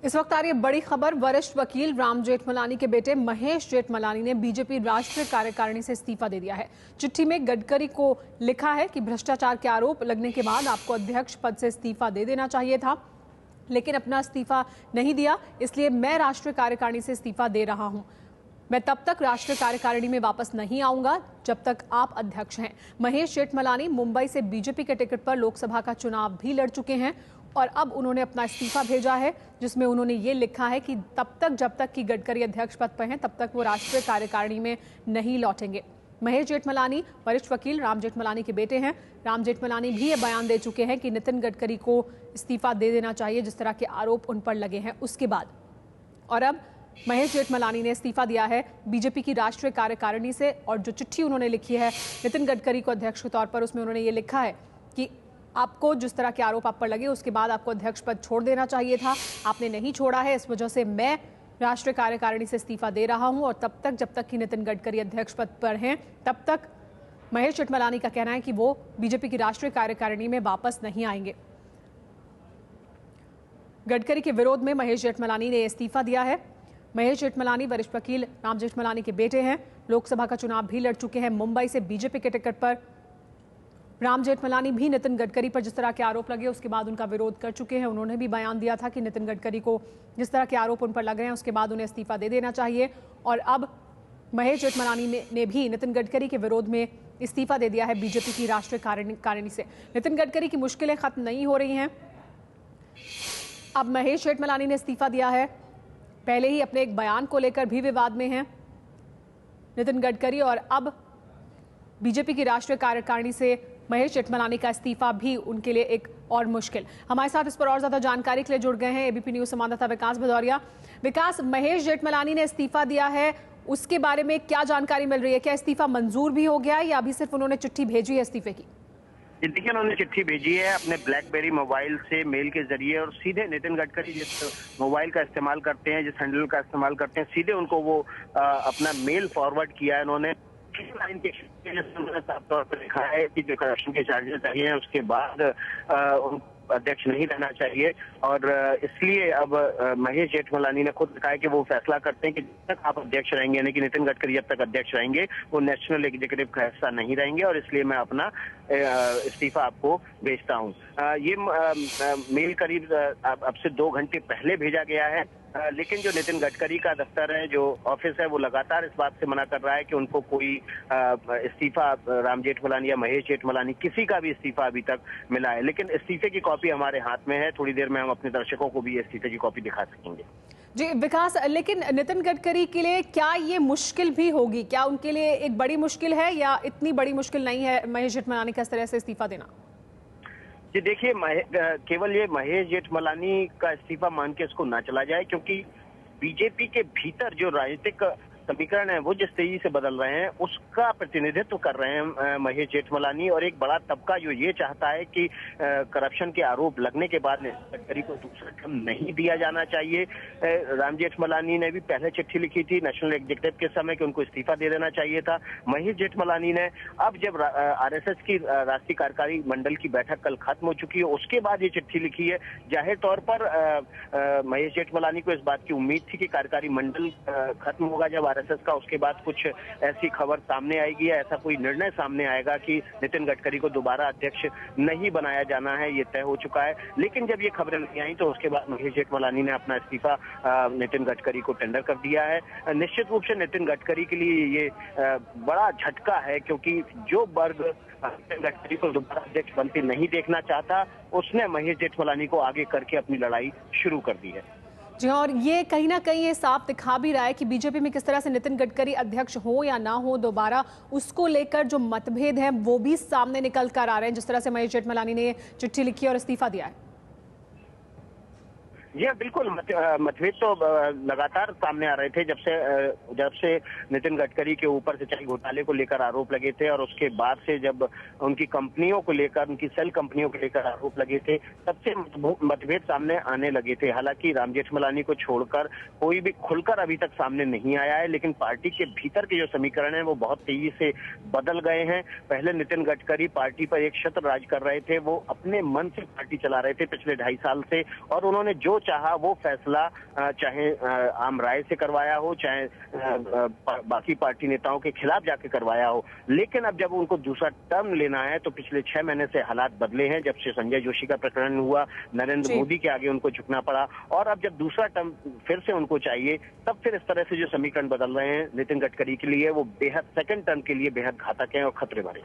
इस वक्त आ रही है बड़ी खबर। वरिष्ठ वकील राम जेठमलानी के बेटे महेश जेठमलानी ने बीजेपी राष्ट्रीय कार्यकारिणी से इस्तीफा दे दिया है। चिट्ठी में गडकरी को लिखा है कि भ्रष्टाचार के आरोप लगने के बाद आपको अध्यक्ष पद से इस्तीफा दे देना चाहिए था, लेकिन अपना इस्तीफा नहीं दिया, इसलिए मैं राष्ट्रीय कार्यकारिणी से इस्तीफा दे रहा हूं। मैं तब तक राष्ट्रीय कार्यकारिणी में वापस नहीं आऊंगा जब तक आप अध्यक्ष हैं। महेश जेठमलानी मुंबई से बीजेपी के टिकट पर लोकसभा का चुनाव भी लड़ चुके हैं और अब उन्होंने अपना इस्तीफा भेजा है, जिसमें उन्होंने ये लिखा है कि तब तक जब तक कि गडकरी अध्यक्ष पद पर हैं तब तक वो राष्ट्रीय कार्यकारिणी में नहीं लौटेंगे। महेश जेठमलानी वरिष्ठ वकील राम जेठमलानी के बेटे हैं। राम जेठमलानी भी ये बयान दे चुके हैं कि नितिन गडकरी को इस्तीफा दे देना चाहिए जिस तरह के आरोप उन पर लगे हैं उसके बाद। और अब महेश जेठमलानी ने इस्तीफा दिया है बीजेपी की राष्ट्रीय कार्यकारिणी से, और जो चिट्ठी उन्होंने लिखी है नितिन गडकरी को अध्यक्ष के तौर पर, उसमें उन्होंने ये लिखा है कि आपको जिस तरह के आरोप आप पर लगे उसके बाद आपको अध्यक्ष पद छोड़ देना चाहिए था, आपने नहीं छोड़ा है, इस वजह से मैं राष्ट्रीय कार्यकारिणी से इस्तीफा दे रहा हूं और तब तक जब तक कि नितिन गडकरी अध्यक्ष पद पर हैं तब तक महेश जेठमलानी का कहना है कि वो बीजेपी की राष्ट्रीय कार्यकारिणी में वापस नहीं आएंगे। गडकरी के विरोध में महेश जेठमलानी ने इस्तीफा दिया है। महेश जेठमलानी वरिष्ठ वकील राम जेठमलानी के बेटे हैं। लोकसभा का चुनाव भी लड़ चुके हैं मुंबई से बीजेपी के टिकट पर। राम जेठमलानी भी नितिन गडकरी पर जिस तरह के आरोप लगे उसके बाद उनका विरोध कर चुके हैं। उन्होंने भी बयान दिया था कि नितिन गडकरी को जिस तरह के आरोप उन पर लग रहे हैं उसके बाद उन्हें इस्तीफा दे देना चाहिए। और अब महेश जेठमलानी ने भी नितिन गडकरी के विरोध में इस्तीफा दे दिया है बीजेपी की राष्ट्रीय कार्यकारिणी से। नितिन गडकरी की मुश्किलें खत्म नहीं हो रही हैं। अब महेश जेठमलानी ने इस्तीफा दिया है। पहले ही अपने एक बयान को लेकर भी विवाद में हैं नितिन गडकरी, और अब बीजेपी की राष्ट्रीय कार्यकारिणी से महेश जेठमलानी का इस्तीफा भी उनके लिए एक और मुश्किल। हमारे साथ इस पर और ज्यादा जानकारी के लिए जुड़ गए हैं एबीपी न्यूज संवाददाता विकास भदौरिया। विकास, महेश जेठमलानी ने इस्तीफा दिया है, उसके बारे में क्या जानकारी मिल रही है? क्या इस्तीफा मंजूर भी हो गया है या अभी सिर्फ उन्होंने चिट्ठी भेजी है इस्तीफे की? देखिए, उन्होंने चिट्ठी भेजी है अपने ब्लैकबेरी मोबाइल से मेल के जरिए, और सीधे नितिन गडकरी जिस मोबाइल का इस्तेमाल करते हैं, जिस हैंडल का इस्तेमाल करते हैं, सीधे उनको वो अपना मेल फॉरवर्ड किया है। उन्होंने साफ तौर पर लिखा है कि जो करप्शन के चार्जेस चाहिए उसके बाद अध्यक्ष नहीं रहना चाहिए, और इसलिए अब महेश जेठमलानी ने खुद कहा है कि वो फैसला करते हैं कि जब तक आप अध्यक्ष रहेंगे, यानी कि नितिन गडकरी जब तक अध्यक्ष रहेंगे वो नेशनल एग्जीक्यूटिव का हिस्सा नहीं रहेंगे, और इसलिए मैं अपना इस्तीफा आपको भेजता हूं। ये मेल करीब अब से 2 घंटे पहले भेजा गया है, लेकिन जो नितिन गडकरी का दफ्तर है, जो ऑफिस है, वो लगातार इस बात से मना कर रहा है कि उनको कोई इस्तीफा राम जेठमलानी या महेश जेठमलानी किसी का भी इस्तीफा अभी तक मिला है। लेकिन इस्तीफे की कॉपी हमारे हाथ में है, थोड़ी देर में हम अपने दर्शकों को भी इस्तीफे की कॉपी दिखा सकेंगे। जी विकास, लेकिन नितिन गडकरी के लिए क्या ये मुश्किल भी होगी? क्या उनके लिए एक बड़ी मुश्किल है या इतनी बड़ी मुश्किल नहीं है महेश जेठमलानी का इस तरह से इस्तीफा देना? जी देखिए, केवल ये महेश जेठमलानी का इस्तीफा मान के इसको ना चला जाए, क्योंकि बीजेपी के भीतर जो राजनीतिक समीकरण है वो जिस तेजी से बदल रहे हैं उसका प्रतिनिधित्व कर रहे हैं महेश जेठमलानी, और एक बड़ा तबका जो ये चाहता है कि करप्शन के आरोप लगने के बाद गडकरी को दूसरा टर्म नहीं दिया जाना चाहिए। राम जेठमलानी ने भी पहले चिट्ठी लिखी थी नेशनल एग्जीक्यूटिव के समय कि उनको इस्तीफा दे देना चाहिए था। महेश जेठमलानी ने अब जब आरएसएस की राष्ट्रीय कार्यकारी मंडल की बैठक कल खत्म हो चुकी है उसके बाद ये चिट्ठी लिखी है। जाहिर तौर पर महेश जेठमलानी को इस बात की उम्मीद थी कि कार्यकारी मंडल खत्म होगा जब आरएसएस का, उसके बाद कुछ ऐसी खबर सामने आएगी या ऐसा कोई निर्णय सामने आएगा कि नितिन गडकरी को दोबारा अध्यक्ष नहीं बनाया जाना है, ये तय हो चुका है। लेकिन जब ये खबरें नहीं आई तो उसके बाद महेश जेठमलानी ने अपना इस्तीफा नितिन गडकरी को टेंडर कर दिया है। निश्चित रूप से नितिन गडकरी के लिए ये बड़ा झटका है, क्योंकि जो वर्ग नितिन गडकरी को दोबारा अध्यक्ष बनते नहीं देखना चाहता उसने महेश जेठमलानी को आगे करके अपनी लड़ाई शुरू कर दी है। जी, और ये कहीं ना कहीं ये साफ दिखा भी रहा है कि बीजेपी में किस तरह से नितिन गडकरी अध्यक्ष हो या ना हो दोबारा, उसको लेकर जो मतभेद हैं वो भी सामने निकल कर आ रहे हैं, जिस तरह से महेश जेठमलानी ने चिट्ठी लिखी और इस्तीफा दिया है। जी बिल्कुल, मतभेद तो लगातार सामने आ रहे थे जब से नितिन गडकरी के ऊपर सिंचाई घोटाले को लेकर आरोप लगे थे, और उसके बाद से जब उनकी कंपनियों को लेकर, उनकी सेल कंपनियों को लेकर आरोप लगे थे, तब से मतभेद सामने आने लगे थे। हालांकि राम जेठमलानी को छोड़कर कोई भी खुलकर अभी तक सामने नहीं आया है, लेकिन पार्टी के भीतर के जो समीकरण है वो बहुत तेजी से बदल गए हैं। पहले नितिन गडकरी पार्टी पर एक छत्र राज कर रहे थे, वो अपने मन से पार्टी चला रहे थे पिछले 2.5 साल से, और उन्होंने जो चाहा वो फैसला चाहे आम राय से करवाया हो, चाहे बाकी पार्टी नेताओं के खिलाफ जाके करवाया हो, लेकिन अब जब उनको दूसरा टर्म लेना है तो पिछले 6 महीने से हालात बदले हैं। जब से संजय जोशी का प्रकरण हुआ, नरेंद्र मोदी के आगे उनको झुकना पड़ा, और अब जब दूसरा टर्म फिर से उनको चाहिए, तब फिर इस तरह से जो समीकरण बदल रहे हैं नितिन गडकरी के लिए, वो बेहद सेकंड टर्म के लिए बेहद घातक हैं और खतरे भरे।